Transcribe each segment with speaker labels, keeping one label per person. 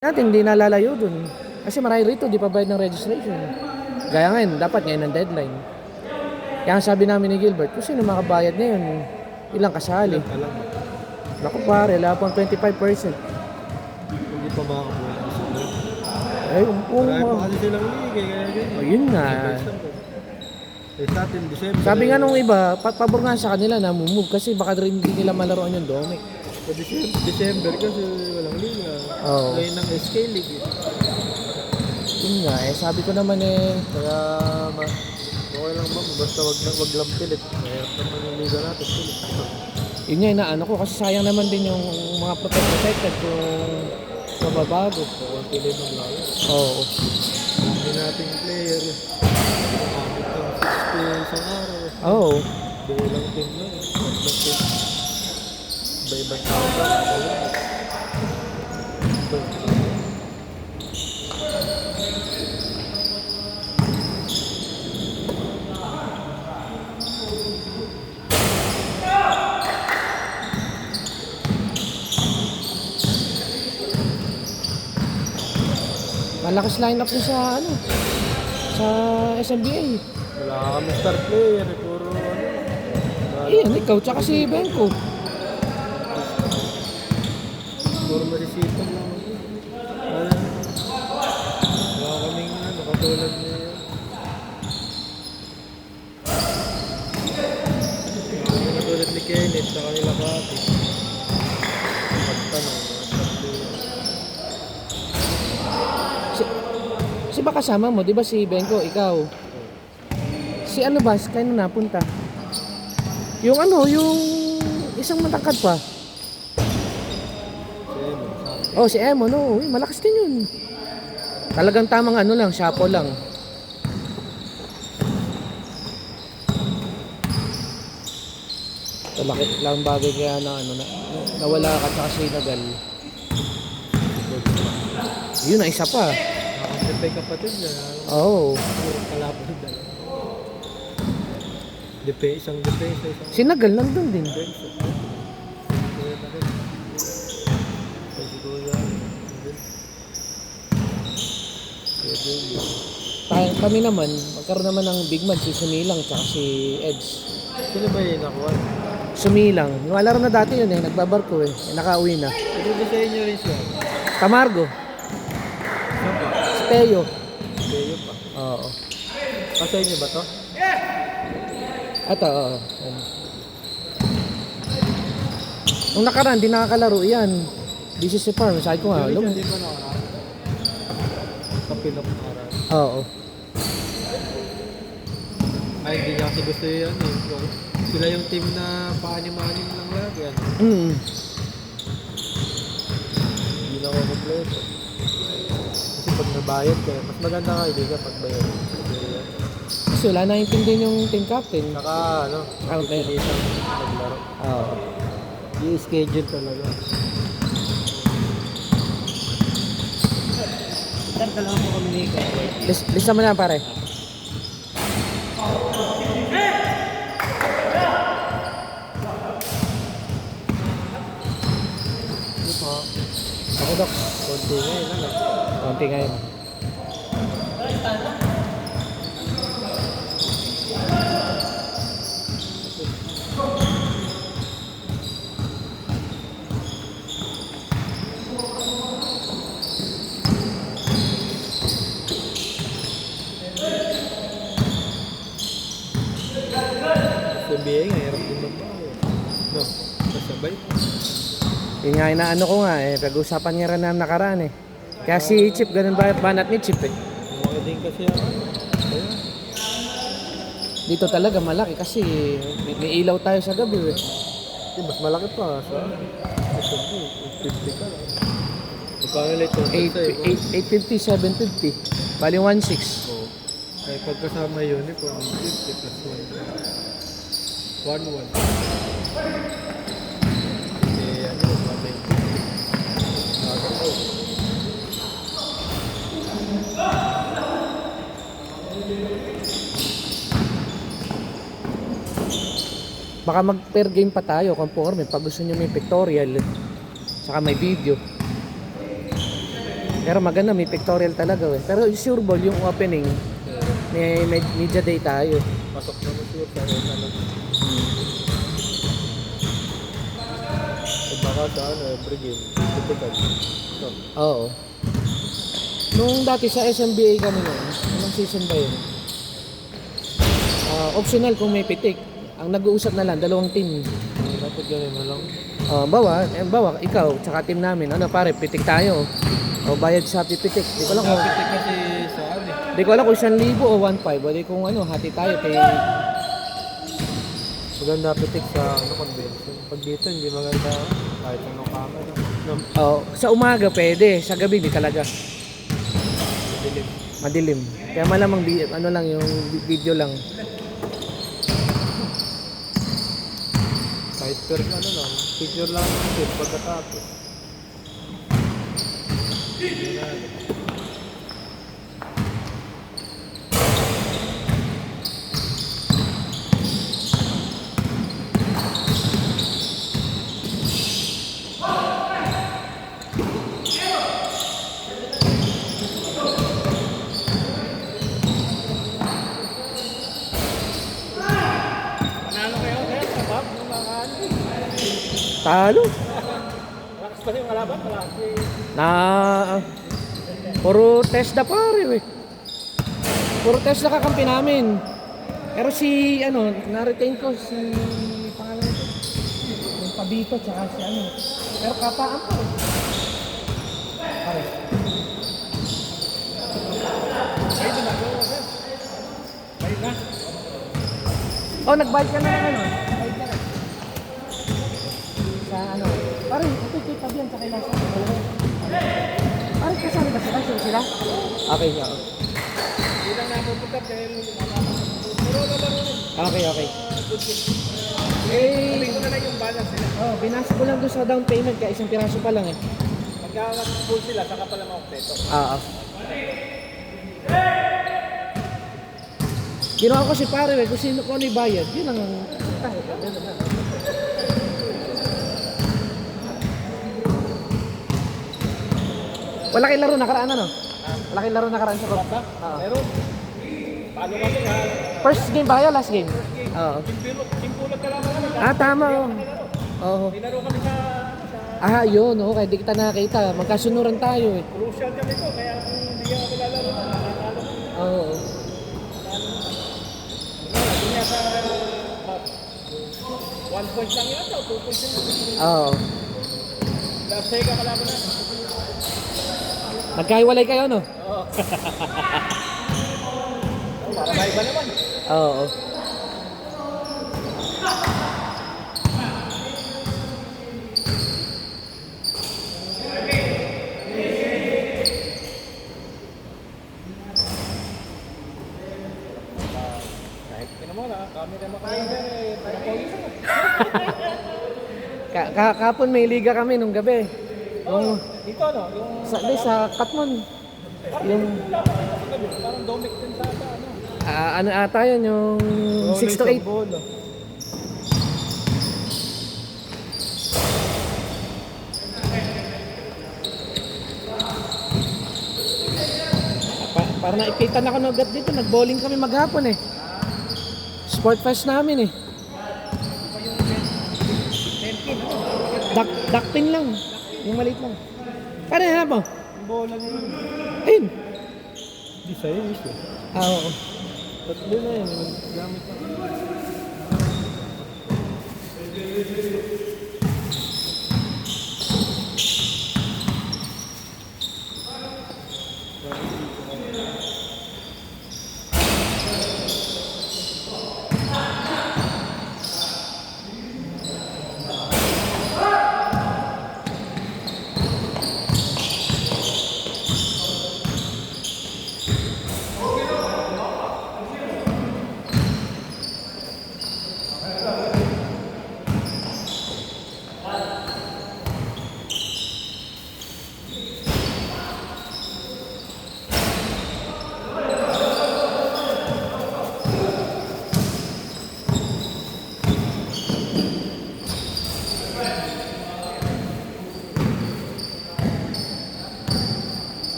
Speaker 1: Natin hindi nalalayo dun. Kasi marami rito, di pa bayad ng registration. Gaya ngayon, dapat ngayon ang deadline. Kaya sabi namin ni Gilbert, kung sino makabayad ngayon, ilang kasali.
Speaker 2: Alam mo,
Speaker 1: Naku pare, wala pang 25%.
Speaker 2: hindi pa makakuha ng sila.
Speaker 1: Eh,
Speaker 2: Marami pa kasi silang ligay, kaya ganyan.
Speaker 1: oh, yun nga.
Speaker 2: Eh sa atin, December.
Speaker 1: Sabi nga nung iba, pabor nga sa kanila na move kasi baka rin hindi nila malaroan yung Domic.
Speaker 2: Sa December kasi walang liga.
Speaker 1: Oo.
Speaker 2: Ngayon ng SK League.
Speaker 1: Yun nga, sabi ko naman
Speaker 2: Kaya, okay lang ba? Basta wag lang pilit. Mayroon naman yung liga natin, pilit.
Speaker 1: yun nga inaano ko kasi sayang naman din yung mga protected kung mababago.
Speaker 2: Kung pilit ng lalo.
Speaker 1: Oo.
Speaker 2: Hindi nating player. Kapit ng 60 isang araw.
Speaker 1: Oo.
Speaker 2: Bilang team lang. Tatlong team. Iba-ibang tao ba?
Speaker 1: Malakas lineup niya sa ano, sa SMBA.
Speaker 2: Wala kami star player. Puro ano.
Speaker 1: Iyan, ikaw tsaka si Benko.
Speaker 2: Puro masisipag lang. Wala kaming ano, katulad niya. Katulad ni Kenneth sa kanila kati. Pagtanong,
Speaker 1: Si ba kasama mo, di ba si Benko, ikaw? Si ano ba, kaya na napunta? Yung ano, yung isang matangkad pa. Oh, si Emo, no. Uy, malakas din yun. Talagang tamang ano lang, shapo lang. Talaki lang bagay kaya na ano, nawala ka tsaka si Nagal. Yun na, isa pa.
Speaker 2: nakasipay kapatid niya.
Speaker 1: Oo.
Speaker 2: Kalapad na lang. Isang depensa, isang
Speaker 1: Si Nagal nandun din.
Speaker 2: depensa. Kaya na rin. Kasi kuya, pwede yun.
Speaker 1: Kami naman, magkaroon naman ng big man si Sumilang tsaka si Eds.
Speaker 2: Sino ba yun nakuha?
Speaker 1: Sumilang. Yung laro na dati yun nagbabarko nakauwi na.
Speaker 2: Ito ba sa inyo rin siya?
Speaker 1: Camargo,
Speaker 2: Saan ba?
Speaker 1: si Teo.
Speaker 2: Kayo pa.
Speaker 1: Oo.
Speaker 2: Sa inyo ba to?
Speaker 1: Ito, oo. Yan. Nung nakaraan, di nakakalaro yan. Busy si Farm. Sabi ko nga,
Speaker 2: Hindi
Speaker 1: alam mo.
Speaker 2: hindi pa nakaraan. Kapilap nakaraan.
Speaker 1: Oo.
Speaker 2: Ay, hindi niya kasi gusto yun yung sila yung team na paanim-anim lang lagi. Ano?
Speaker 1: Mm.
Speaker 2: Hindi na ako kompleto. Kasi pag nabayad ka, mas maganda ka, hindi ka pag bayad.
Speaker 1: Kasi wala naintindihan yung team captain.
Speaker 2: Saka, ano,
Speaker 1: Okay.
Speaker 2: pilitan maglaro.
Speaker 1: Oo.
Speaker 2: I-schedule talaga. Saan ka lang po kami ni Ika?
Speaker 1: Lista mo na pare.
Speaker 2: Ano po?
Speaker 1: Ako dok.
Speaker 2: Konti ngayon, ano?
Speaker 1: Konti ngayon.
Speaker 2: Sa NBA, nga, hirap din magbago. No, kasabay.
Speaker 1: Yun nga inaano ko nga pag-usapan niya rin na nakaraan Kaya si Chip, ganun ba banat ni Chip
Speaker 2: Mga din kasi ang ano. Kaya,
Speaker 1: Dito talaga malaki kasi may ilaw tayo sa gabi
Speaker 2: mas malaki pa sa SMB, 850 ka lang. Magkano ulit total sa'yo?
Speaker 1: 850, 750. Bali 1.6.
Speaker 2: Oo. Kaya pagkasama yun, 150 plus 1. 1-1. Eh, ano, 190. Nakakataw.
Speaker 1: Baka mag per game pa tayo conforme pag gusto niyo may pictorial saka may video. Pero maganda, may pictorial talaga eh. Pero yung sure ball, yung opening, may media day tayo.
Speaker 2: Pasok na mo sure sa ano. Baka sa ano, every game. Typical. No.
Speaker 1: Oo. Nung dati sa SMBA kami noon, anong season ba yun? Optional kung may pitik. Ang nag-uusap na lang, dalawang team.
Speaker 2: Dapat ganun na lang.
Speaker 1: Bawa, ikaw, tsaka team namin, ano pare, pitik tayo. O bayad sa pipitik. Di ko lang kung,
Speaker 2: Dapat kasi sa ano eh.
Speaker 1: di ko alam kung 1,000 o 1,500. O di kung ano, hati tayo.
Speaker 2: Maganda pitik sa ano, convention. Pag dito, hindi maganda. Kahit anong camera. No.
Speaker 1: Sa umaga pwede, sa gabi di talaga.
Speaker 2: Dilim.
Speaker 1: Madilim. Kaya malamang ano lang yung video lang.
Speaker 2: Kahit per ano lang. Picture lang ng tip pagkatapos. Panalo kayo, sir? Sabab? Nung mga ano?
Speaker 1: Talo.
Speaker 2: Malakas pa rin yung kalaban? Malaki.
Speaker 1: Na puro test na pare eh. Puro test na kakampi namin. Pero si ano, na-retain ko si pangalan nito. Yung Pabito tsaka si ano. Pero kapaan pa eh. Pare.
Speaker 2: Ay, doon ako, sir. Balik na.
Speaker 1: Oh, nag-bike ka na ng ano? Nag-bike ka na. Sa ano? Pare, ito kay Fabian sa kay Lasa. Pare, kasama ba sila? Sure sila? Okay, yeah.
Speaker 2: Hindi lang napupunta dahil puro na lang yun.
Speaker 1: Okay. Eh,
Speaker 2: Sabihin ko na lang yung balance nila.
Speaker 1: oh, binasa ko lang doon sa down payment kaya isang piraso pa lang eh.
Speaker 2: Pagka-full sila, saka pala makumpleto.
Speaker 1: Oo. Ginawa ko si pare eh, kung sino ko ano bayad, yun ang wala kayong laro nakaraan ano? Wala kayong laro nakaraan sa Copa? Oo.
Speaker 2: Pero, paano kami ha?
Speaker 1: First game ba kayo? Last game? Oo.
Speaker 2: Kimpulot ka lang kami.
Speaker 1: Tama oh. Oo.
Speaker 2: Nilaro kami sa
Speaker 1: Yun, okay, di kita nakita. Magkasunuran tayo eh.
Speaker 2: crucial kami ko. Kaya kung hindi kami lalaro na, nanalo kami.
Speaker 1: Oo.
Speaker 2: Hindi nga sa 1 point lang yata o 2 points yun.
Speaker 1: Oo.
Speaker 2: Last second kalaban na.
Speaker 1: Magkahiwalay kayo no?
Speaker 2: Oo. Para maiba naman.
Speaker 1: Oo.
Speaker 2: Tingnan mo na, kami na makalimber eh.
Speaker 1: Kahapon may liga kami nung gabi. Yung
Speaker 2: Dito ano, yung
Speaker 1: sa Katmon. Yung
Speaker 2: parang domik din sa ano.
Speaker 1: ano ata yun, yung 6 to 8.
Speaker 2: Ball.
Speaker 1: Para nakikita na ako agad dito, nag-bowling kami maghapon eh. Sport fest namin eh. Duckpin lang. Yung maliit lang. Paano yan mo?
Speaker 2: Yung bola niya yun.
Speaker 1: Ayun.
Speaker 2: Di sa'yo, issue.
Speaker 1: Oo.
Speaker 2: Tatlo na yun, gamit na.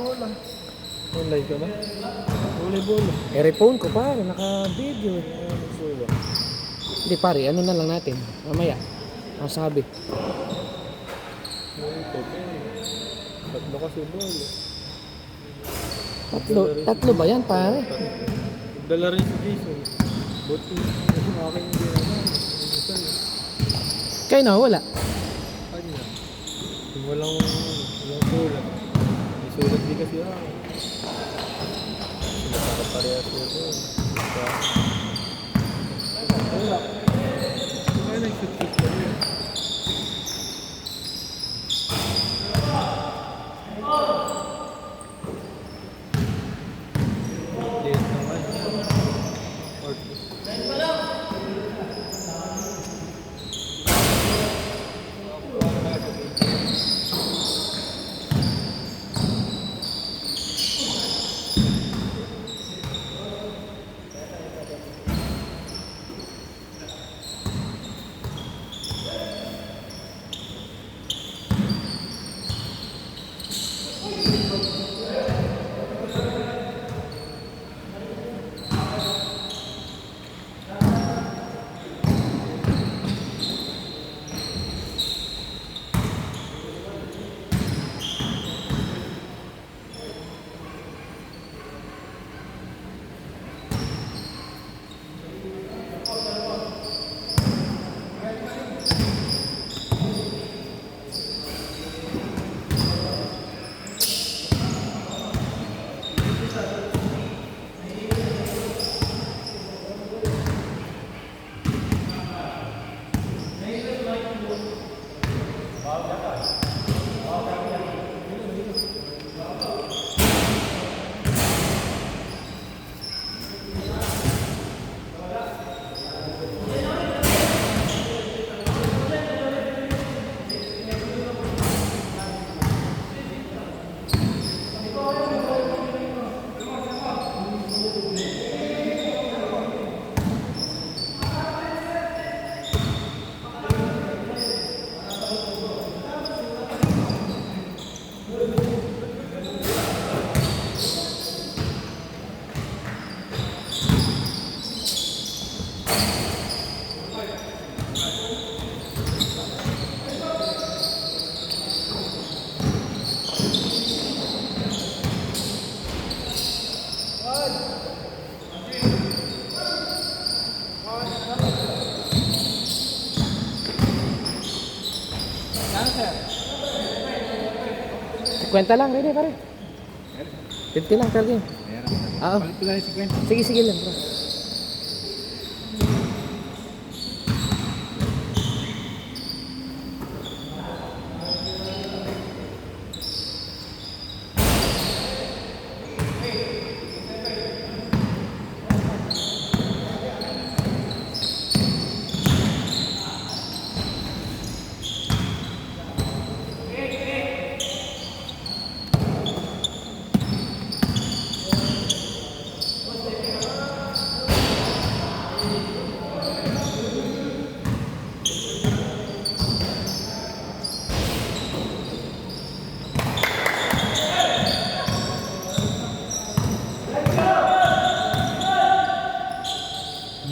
Speaker 2: bola. Online ka na? Bola.
Speaker 1: Phone ko pare, naka-video.
Speaker 2: Bola.
Speaker 1: Hindi pare, ano na lang natin. Mamaya. Masabi.
Speaker 2: Ito. Tatlo kasi bola.
Speaker 1: Tatlo ba yan pare?
Speaker 2: Dala rin si Jason. Buti. Yung aking hindi naman.
Speaker 1: Kayo na, wala.
Speaker 2: Kanya. Yung walang sulat. May sulat din kasi ako. Sinasakaparehas ko ito. Wala. Kaya nag-shoot-shoot ka rin. Late naman.
Speaker 1: Kwenta lang, ready pare. 50 lang per game. Oo. Sige lang bro.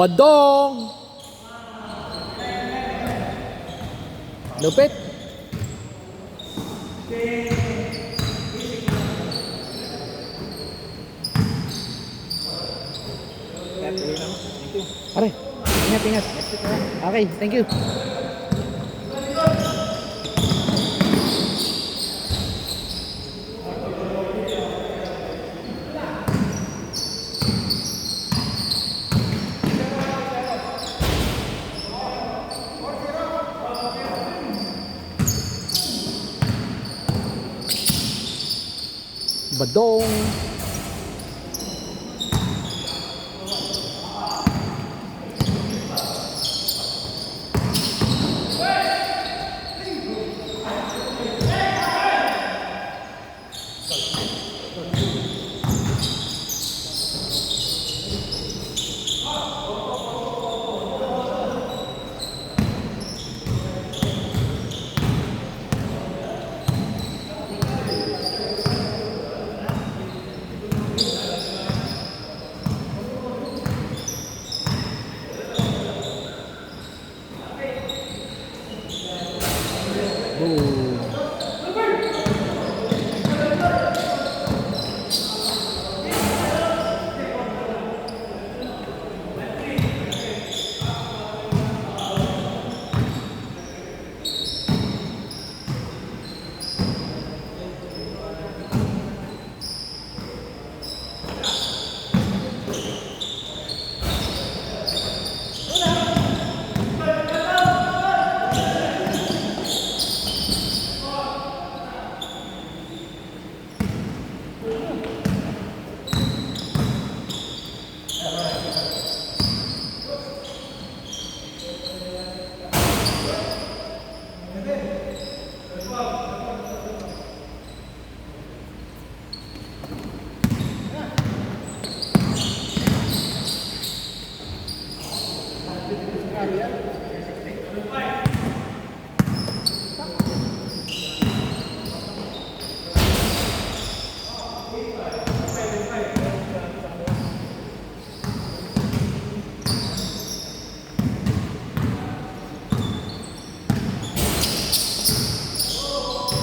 Speaker 1: Badong! Lupit! Pare, ingat. Okay, thank you. Badong!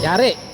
Speaker 1: Yari.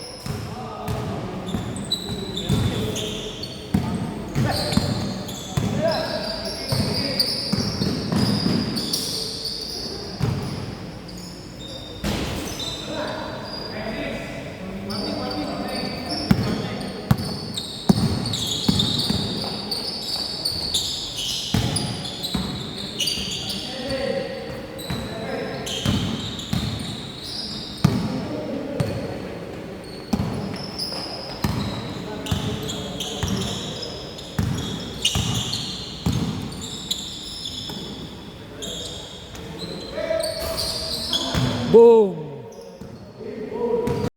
Speaker 1: Boom!